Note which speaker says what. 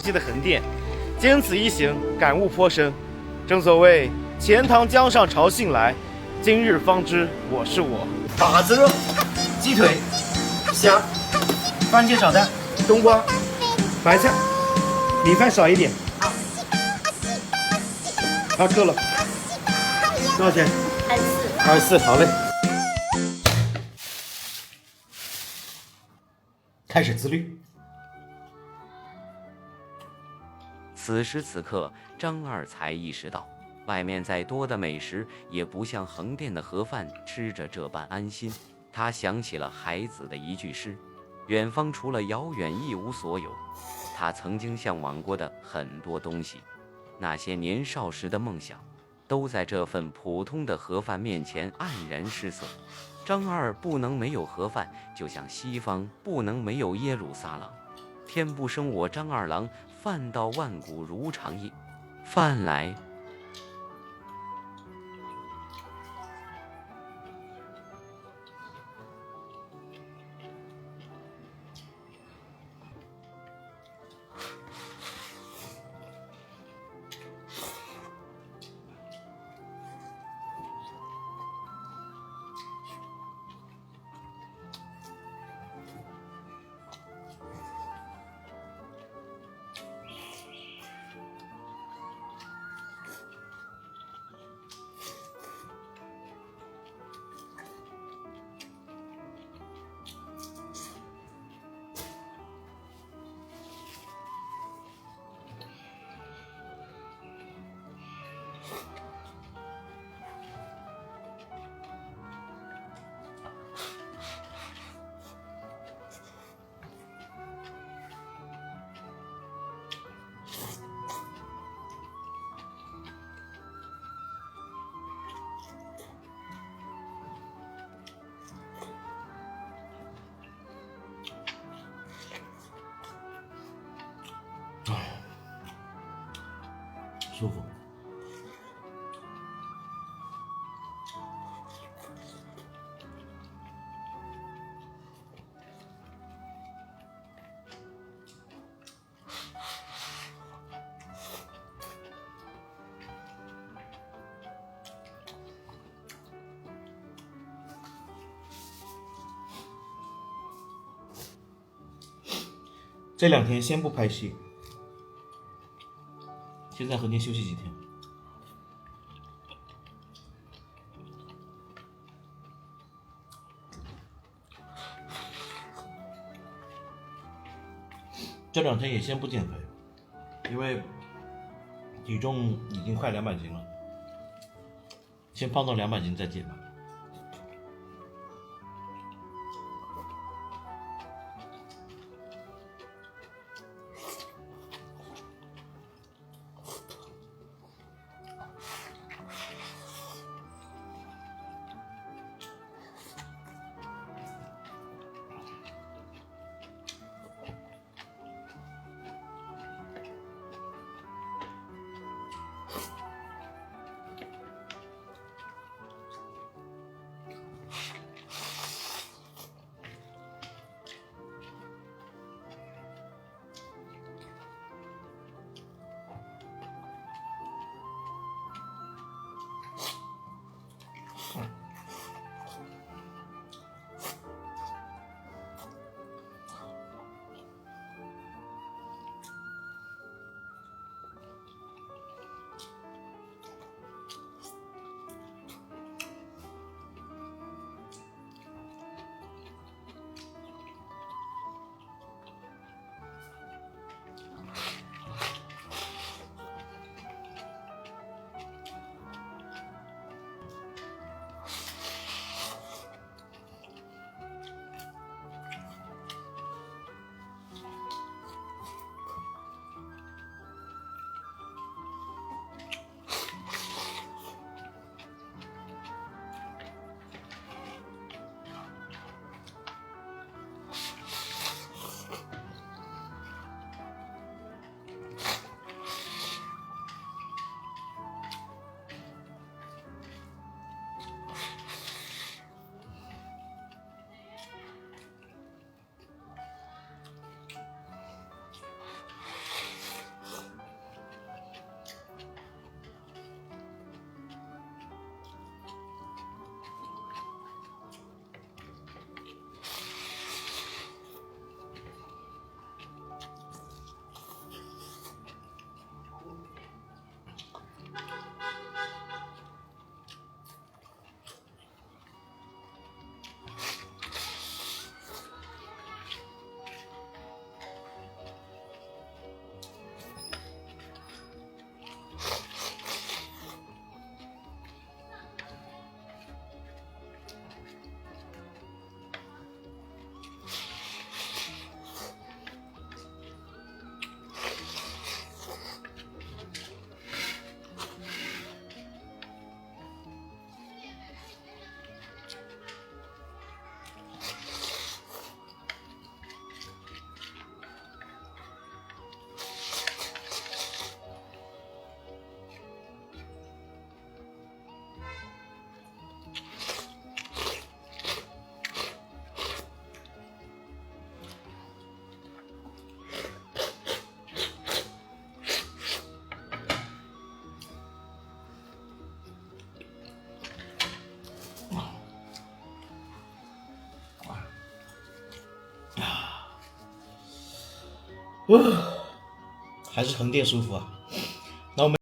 Speaker 1: 迹的横店，经此一行，感悟颇深。正所谓钱塘江上潮信来，今日方知我是我。
Speaker 2: 把子肉、鸡腿、虾、番茄炒蛋、冬瓜、白菜，米饭少一点。好，够了。多少钱？24。好嘞。开始自律。
Speaker 3: 此时此刻，张二才意识到，外面再多的美食，也不像横店的盒饭吃着这般安心。他想起了海子的一句诗：“远方除了遥远，一无所有。”他曾经向往过的很多东西，那些年少时的梦想，都在这份普通的盒饭面前黯然失色。张二不能没有盒饭，就像西方不能没有耶路撒冷。天不生我张二郎，饭到万古如长夜。饭来。
Speaker 2: 舒服。这2天先不拍戏，先在横店休息几天。这2天也先不减肥，因为体重已经快200斤了，先胖到200斤再减吧。还是横店舒服啊。那我们。